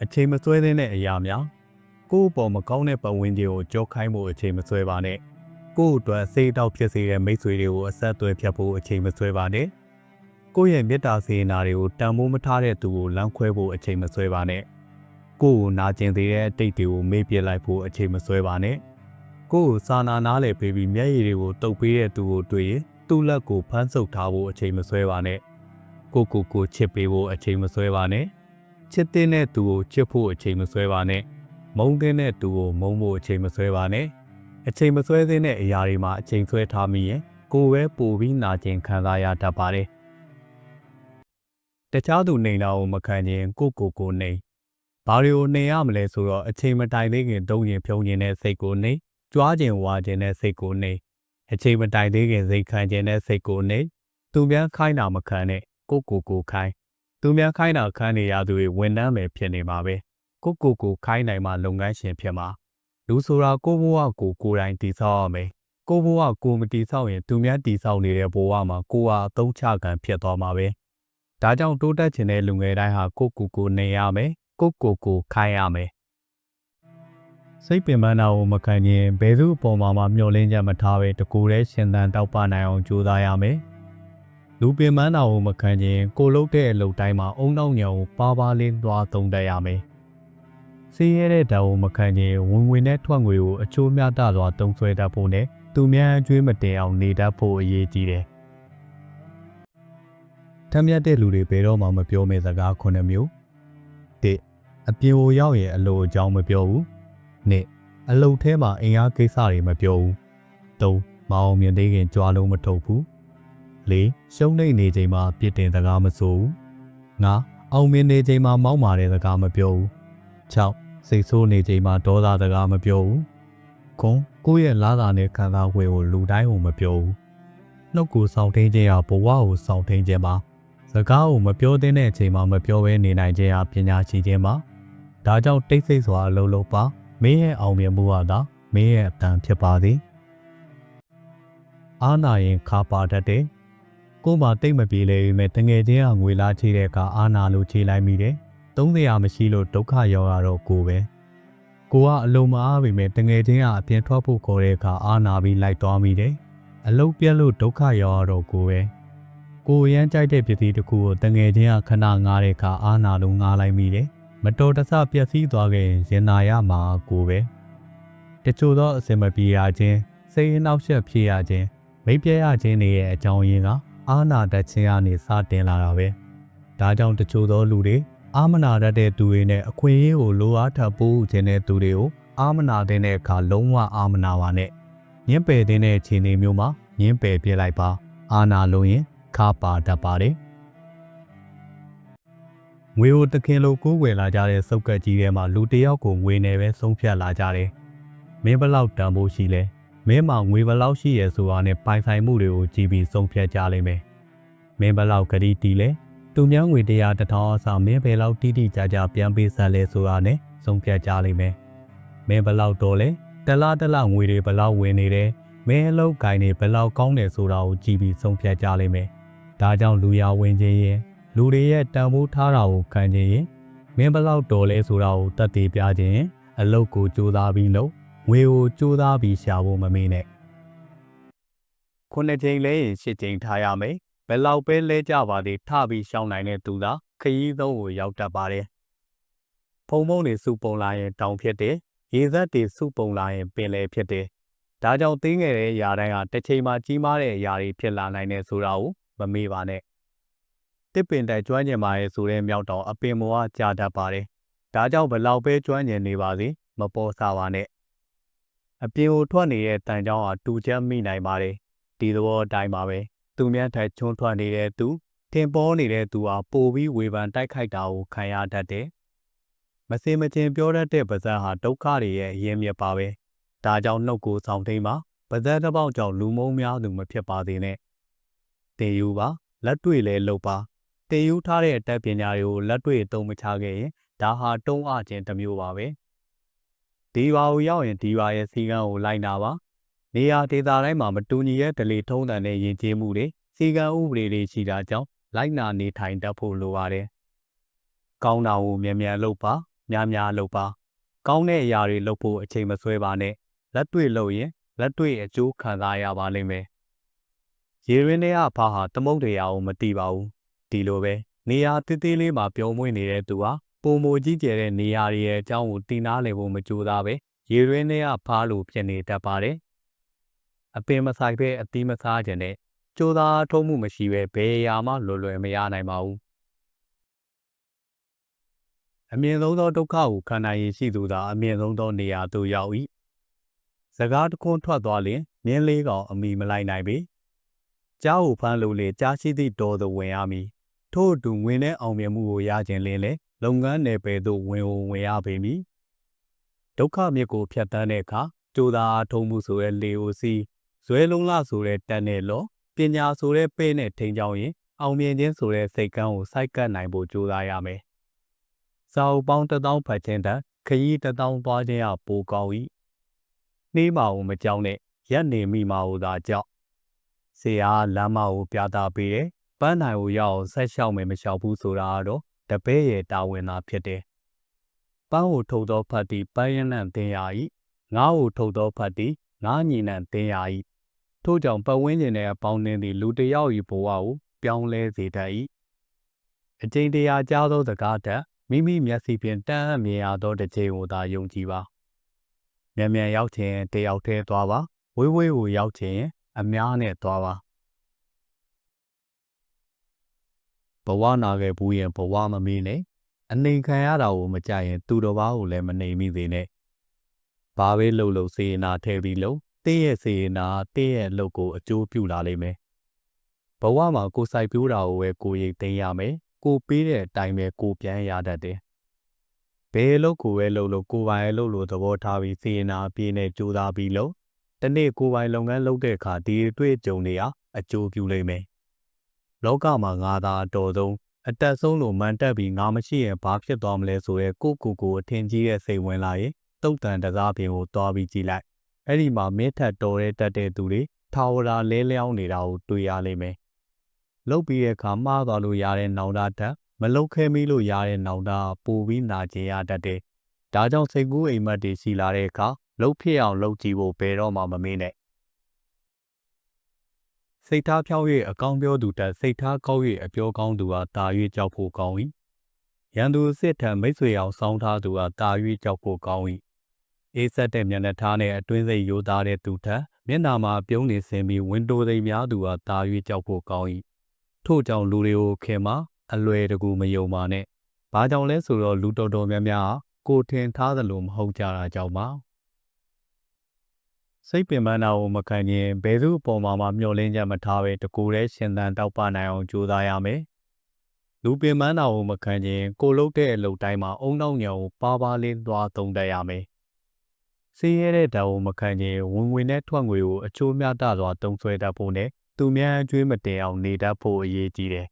အချိန်မဆွဲတဲ့အရာများကိုယ့်အပေါ်မကောင်းတဲ့ပတ်ဝန်းကျင်ကိုကြောခိုင်းဖို့အချိန်မဆွဲပါနဲ့ကိုယ့်အတွက်စိတ်အတောက်ဖြစ်စေတဲ့မိတ်ဆွေတွေကိုအဆက်အသွယ်ဖြတ်ဖို့အချိန်မဆွဲပါနဲ့ကိုယ့်ရဲ့မေတ္တာစေနာတွေကိုတန်ဖိုးမထားတဲ့သူကိုလမ်းခွဲဖို့အချိန်မဆွဲပါနဲ့ကိုယ့်ကိုနာကျင်စေတဲ့အတိတ်တွေကိုမေ့ပြစ်လိုက်ဖို့အချိန်မဆွဲပါနဲ့ကိုယ့်ကိုစာနာနားလည်ပေးပြီးမျက်ရည်တွေကိုတုပ်ပေးတဲ့သူကိုတွေ့ရင်သူ့လက်ကိုဖမ်းဆုပ်ထားဖို့အချိန်မဆွဲပါနဲ့ကိုချစ်ပေးဖို့အချိန်မဆွဲပါနဲ့ချစ်တဲ့သူကိုချစ်ဖို့အချိန်မဆွဲပါနဲ့မုန်းတဲ့သူကိုမုန်းဖို့အချိန်မဆွဲပါနဲ့အချိန်မဆွဲတဲ့အရာတွေမှာအချိန်ဆွဲထားမိရင်ကိုယ်ပဲပိုပြီးနာကျင်ခံစားရတတ်ပါတယ်တခြားသူနေတာကိုမခံရင်ကိုနေဘာတွေကိုနေရမလဲဆိုတော့အချိန်မတိုင်သေးခင်တုံးရင်ဖြုံးရင်တဲ့စိတ်ကိုနေကြွားခြင်းဝါခြင်းတဲ့စိတ်ကိုနေအချိန်မတိုင်သေးခင်စိတ်ခံခြင်းတဲ့စိတ်ကိုနေသူများခိုင်းတာမခံနဲ့ကိုခိုင်းသူများခိုင်းတာခံနေရသူတွေဝန်ထမ်းပဲဖြစ်နေမှာပဲကိုခိုင်းနိုင်မှလုပ်ငန်းရှင်ဖြစ်မှာလူဆိုတာကိုဘဝကိုယ်တိုင်တည်ဆောက်ရမယ်ကိုဘဝကိုမတည်ဆောက်ရင်သူများတည်ဆောက်နေတဲ့ဘဝမှာကိုဟာအသုံးချခံဖြစ်သွားမှာပဲဒါကြောင့်တိုးတက်ခြင်းတဲ့လူငယ်တိုင်းဟာကိုနေရမယ်ကိုခိုင်းရမယ်စိတ်ပင်ပန်းတာကိုမခံရင်ဘယ်သူအပေါ်မှာမျှော်လင့်ချက်မထားပဲတကူတည်းရှင်သန်တောက်ပနိုင်အောင်ကြိုးစားရမယ်လူပင်ပန်းတာကိုမခံရင်ကိုလှုပ်တဲ့အလုပ်တိုင်းမှာအုံနောက်ညံကိုပါလေးသွားသုံးတတ်ရမယ်စီးရဲတဲ့ဓာတ်ကိုမခံရင်ဝင်နဲ့ထွက်ငွေကိုအချိုးမြတစွာတုံးဆွဲတတ်ဖို့နဲ့သူများအကျွေးမတင်အောင်နေတတ်ဖို့အရေးကြီးတယ်ထမ်းမြတ်တဲ့လူတွေဘယ်တော့မှမပြောမယ့်စကား9မျိုး1အပြင်ကိုရောက်ရင်အလိုအကြောင်းမပြောဘူး2အလုပ်ထဲမှာအင်အားကိစ္စတွေမပြောဘူး3မအောင်မြင်သေးခင်ကြွားလုံးမထုတ်ဘူး4ရှုံးနေချိန်မှာပြစ်တင်စကားမဆိုဘူး5အောင်မြင်နေချိန်မှာမောက်မာတဲ့စကားမပြောဘူး6စိတ်ဆိုးနေချိန်မှာဒေါသစကားမပြောဘူးကိုယ့်ရဲ့လာတာနဲ့ခံစား권ကိုလူတိုင်းကိုမပြောဘူးနှုတ်ကိုစောင့်ထိန်ခြင်းဟာဘဝကိုစောင့်ထိန်ခြင်းပါစကားကိုမပြောတဲ့အချိန်မှာမပြောဘဲနေနိုင်ခြင်းဟာပညာရှိခြင်းပါဒါကြောင့်တိတ်ဆိတ်စွာအလုပ်လုပ်ပါမင်းရဲ့အောင်မြင်မှုဟာသာမင်းရဲ့အတန်ဖြစ်ပါသည်အာနာရင်ခါပါတတ်တယ်ကို့မှာတိတ်မပြေလေပေမဲ့တငယ်ချင်းကငွေလားချေတဲ့အခါအာနာလို့ချေလိုက်မိတယ်300မရှိလို့ဒုက္ခရောက်ရတော့ကိုပဲကိုကအလုံးမအားပေမဲ့တငယ်ချင်းကအပြင်ထွက်ဖို့ခေါ်တဲ့အခါအာနာပြီးလိုက်သွားမိတယ်အလုံးပြက်လို့ဒုက္ခရောက်ရတော့ကိုပဲကိုရမ်းကြိုက်တဲ့ပစ္စည်းတစ်ခုကိုတငယ်ချင်းကခဏငားတဲ့အခါအာနာလုံးငားလိုက်မိတယ်မတော်တဆပျက်စီးသွားခဲ့ရင်နာရမှာကိုပဲတချို့သောအစင်မပြေရခြင်းစိတ်အနှောက်အယှက်ဖြစ်ရခြင်းမိတ်ပြရခြင်းတွေရဲ့အကြောင်းရင်းကအာနာတတ်ခြင်းကနေစတင်လာတာပဲဒါကြောင့်တချို့သောလူတွေအာမနာတတ်တဲ့သူတွေနဲ့အခွင့်အရေးကိုလိုအားထပ်ပို့ခြင်းတဲ့သူတွေကိုအာမနာတဲ့အခါလုံးဝအာမနာပါနဲ့ညှင်းပယ်တဲ့အခြေအနေမျိုးမှာညှင်းပယ်ပြလိုက်ပါအာနာလို့ရင်ခါပါတတ်ပါတယ်ငွေကိုတခင်လို့ကိုးကွယ်လာကြတဲ့စုပ်ကက်ကြီးထဲမှာလူတယောက်ကိုငွေနဲ့ပဲဆုံးဖြတ်လာကြတယ်မင်းဘလောက်တန်ဖို့ရှိလဲမင်းမှာငွေဘလောက်ရှိရဲဆိုတာနဲ့ပိုင်ဆိုင်မှုတွေကိုကြည့်ပြီးဆုံးဖြတ်ကြလိမ့်မယ်မင်းဘလောက်ဂရီတီလဲသူများငွေ100 1000အစားမင်းဘယ်လောက်တိတိကျကျပြန်ပေးဆက်လဲဆိုတာနဲ့ဆုံးဖြတ်ကြလိမ့်မယ်မင်းဘလောက်တော့လဲတလားငွေတွေဘလောက်ဝင်နေတယ်မင်းအလုပ်ကိုင်တွေဘလောက်ကောင်းတယ်ဆိုတာကိုကြည့်ပြီးဆုံးဖြတ်ကြလိမ့်မယ်ဒါကြောင့်လူရဝင်ခြင်းရင်လူတွေရဲ့တန်ဖိုးထားတာကိုခံခြင်းရင်မင်းဘလောက်တော်လဲဆိုတာကိုတတ်သိပြခြင်းရင်အလုပ်ကိုကြိုးစားပြီးလုပ်ငွေကိုကြိုးစားပြီးရှာဖို့မမေ့နဲ့9ချိန်လဲရင်10ချိန်ထားရမယ်ဘယ်လောက်ပဲလဲကြပါသေးထပြီးရှောင်းနိုင်တဲ့သူသာခရီးသုံးကိုရောက်တတ်ပါတယ်ဖုံတွေစုပုံလာရင်တောင်ဖြစ်တယ်ရေစက်တွေစုပုံလာရင်ပင်လယ်ဖြစ်တယ်ဒါကြောင့်သေးငယ်တဲ့အရာတိုင်းဟာတစ်ချိန်မှာကြီးမားတဲ့အရာတွေဖြစ်လာနိုင်တယ်ဆိုတာကိုမမေ့ပါနဲ့တစ်ပင်တိုင်ကျွမ်းကျင်ပါရဲ့ဆိုတဲ့မြောက်တောင်အပင်မောကကြာတတ်ပါတယ်ဒါကြောင့်ဘလောက်ပဲကျွမ်းကျင်နေပါစေမပေါ်စားပါနဲ့အပြင်ကိုထွက်နေတဲ့တန်ကြောင်းဟာတူချက်မိနိုင်ပါတယ်ဒီသဘောအတိုင်းပါပဲသူများထက်ချွန်းထွက်နေတဲ့သူထင်ပေါ်နေတဲ့သူဟာပိုပြီးဝေဖန်တိုက်ခိုက်တာကိုခံရတတ်တယ်မစင်မချင်းပြောတတ်တဲ့ပါဇက်ဟာဒုက္ခတွေရဲ့အရင်းမြစ်ပါပဲဒါကြောင့်နှုတ်ကိုဆောင်ထိန်ပါပါဇက်တစ်ပေါက်ကြောင့်လူမုန်းများသူမဖြစ်ပါသေးနဲ့တင်ယူပါလက်တွေ့လဲလုပ်ပါတင်ယူထားတဲ့အတတ်ပညာတွေကိုလက်တွေ့အသုံးမချခဲ့ရင်ဒါဟာတုံးအခြင်းတစ်မျိုးပါပဲဒီဘာကိုရောက်ရင်ဒီဘာရဲ့စီကံကိုလိုက်နာပါနေရာဒေသတိုင်းမှာမတူညီတဲ့ဒလေထုံးတန်တဲ့ယဉ်ကျေးမှုတွေစီကံဥပဒေတွေရှိတာကြောင့်လိုက်နာနေထိုင်တတ်ဖို့လိုပါတယ်။ကောင်းတာကိုမြန်မြန်လုပ်ပါ များလုပ်ပါကောင်းတဲ့အရာတွေလုပ်ဖို့အချိန်မဆွဲပါနဲ့လက်တွေ့လုပ်ရင်လက်တွေ့အကျိုးခံစားရပါလိမ့်မယ်ရေရင်းထဲကဖားဟာသမုတ်တရားကိုမတီးပါဘူးဒီလိုပဲနေရာတေးသေးလေးမှာပြုံးမွေ့နေတဲ့သူဟာပုံမကြီးကျယ်တဲ့နေရာရဲ့အကြောင်းကိုတည်နာလည်ဖို့မကြိုးစားပဲရေရင်းထဲကဖားလို့ဖြစ်နေတတ်ပါတယ်အပင်မဆိုင်ပဲအသီးမစားခြင်းနဲ့ကြိုးစားထုံးမှုမရှိပဲဘယ်အရာမှလွယ်မရနိုင်ပါဘူးအမြင့်ဆုံးသောဒုက္ခကိုခံနိုင်ရရှိသူသာအမြင့်ဆုံးသောနေရာသို့ရောက်၏စကားတခွန်းထွက်သွားလျင်မြင်းလေးကောင်အမိမလိုက်နိုင်ပေကြားကိုဖမ်းလို့လေကြားရှိသည့်တော်သို့ဝင်ရမည်ထို့အတူဝင်တဲ့အောင်မြင်မှုကိုရခြင်းလင်းလေလုပ်ငန်းနယ်ပယ်သို့ဝင်ရပေမည်ဒုက္ခမြစ်ကိုဖြတ်တန်းတဲ့အခါကြိုးစားထုံးမှုဆိုတဲ့လေကိုစီးဇွဲလုံးလဆိုတဲ့တက်နဲ့လောပညာဆိုတဲ့ပဲ့နဲ့ထိန်ချောင်းရင်အောင်မြင်ခြင်းဆိုတဲ့စိတ်ကန်းကိုစိုက်ကပ်နိုင်ဖို့ကြိုးစားရမယ်စာအုပ်ပေါင်း1000ဖတ်ခြင်းတန်ခရီး1000သွားခြင်းအပိုကောင်း၏နှေးမာကိုမကြောက်နဲ့ရက်နေမိမာကိုသာကြောက်ဆရာလမ်းမကိုပြသပေးတယ်ပန်းနိုင်ကိုရအောင်ဆက်လျှောက်မယ်မလျှောက်ဘူးဆိုတာကတော့တပည့်ရဲ့တာဝန်သာဖြစ်တယ်ပန်းကိုထုတ်သောဖတ်သည်ပန်းရနံ့တင်ရ၏ငါးကိုထုတ်သောဖတ်သည်ငါးညီနံ့တင်ရ၏ထို့ကြောင့်ပတ်ဝန်းကျင်ရဲ့အပေါင်းအသင်းသည်လူတစ်ယောက်၏ဘဝကိုပြောင်းလဲစေတတ်၏အကျဉ်းတရားကြားသောစကားထက်မိမိမျက်စိဖြင့်တန်းအမြင်ရသောတစ်ချိန်ကိုသာယုံကြည်ပါမြန်ရောက်ခြင်းတယောက်တည်းသွားပါဝေးကိုရောက်ခြင်းအများနဲ့သွားပါဘဝနာခဲ့ဘူးရင်ဘဝမမေးနဲ့အနေခံရတာကိုမကြရင်သူတော်ဘာကိုလည်းမနေမိသေးနဲ့ဘာပဲလှုပ်စေနာထဲပြီးလှုပ်တင်းရဲ့စေနာတင်းရဲ့လှုပ်ကိုအကျိုးပြုလာလိမ့်မယ်ဘဝမှာကိုစိုက်ပြိုးတာကိုပဲကိုရိတ်သိမ်းရမယ်ကိုပေးတဲ့အတိုင်းပဲကိုပြန်ရတတ်တယ်ဘယ်လို့ကိုပဲလှုပ်ကိုပိုင်လှုပ်လို့သဘောထားပြီးစေနာပြေးနဲ့ကြိုးစားပြီးလှုပ်တနေ့ကိုပိုင်လုပ်ငန်းလုပ်တဲ့အခါဒီတွေ့ကြုံနေရအကျိုးပြုလိမ့်မယ်လောကမှာငါသာအတော်ဆုံးအတက်ဆုံးလို့မှန်တက်ပြီးငါမရှိရင်ဘာဖြစ်သွားမလဲဆိုရဲကိုအထင်ကြီးတဲ့စိတ်ဝင်လာရင်တုတ်တန်တစားပြင်ကိုတွားပြီးကြည့်လိုက်အဲ့ဒီမှာမင်းထက်တော်တဲ့တက်တဲ့သူတွေထာဝရလဲလျောင်းနေတာကိုတွေ့ရလိမ့်မယ်လုတ်ပြီးတဲ့အခါမှားသွားလို့ရတဲ့နောင်တတက်မလုတ်ခဲမိလို့ရတဲ့နောင်တပိုပြီးနာကျင်ရတတ်တယ်ဒါကြောင့်စိတ်ကူးအိမ်မက်တွေရှိလာတဲ့အခါလှုပ်ဖြစ်အောင်လှုပ်ကြည့်ဖို့ဘယ်တော့မှမမေ့နဲ့စိတ်ထားဖြောင်း၍အကောင်းပြောသူတက်စိတ်ထားကောက်၍အပြောကောင်းသူဟာတာ၍ကြောက်ဖို့ကောင်း၏ရန်သူစစ်ထံမိတ်ဆွေအောင်စောင်းထားသူဟာတာ၍ကြောက်ဖို့ကောင်း၏အေးဆက်တဲ့မျက်နှာထားနဲ့အတွင်းစိတ်ရိုးသားတဲ့သူထက်မျက်နှာမှာပြုံးနေစင်ပြီးဝင်းတိုးသိမ်းများသူဟာတာ၍ကြောက်ဖို့ကောင်း၏ထို့ကြောင့်လူတွေကိုခင်မှာအလွယ်တကူမယုံပါနဲ့ဘာကြောင့်လဲဆိုတော့လူတော်တော်များများကိုထင်ထားသလိုမဟုတ်ကြတာကြောင့်ပါစိတ်ပင်ပန်းတာကိုမခံရင်ဘယ်သူအပေါ်မှာမျှော်လင့်ချက်မထားပဲတကူတည်းရှင်သန်တောက်ပနိုင်အောင်ကြိုးစားရမယ်လူပင်ပန်းတာကိုမခံရင်ကိုလုတ်တဲ့အလုပ်တိုင်းမှာအုံနောက်ညံကိုပါလေးသွားသုံးတတ်ရမယ်စေးရတဲ့ဓာတ်ကိုမခံရင်ဝင်နဲ့ထွက်ငွေကိုအချိုးများတစွာတုံးဆွဲတတ်ဖို့နဲ့သူများအကျွေးမတင်အောင်နေတတ်ဖို့အရေးကြီးတယ်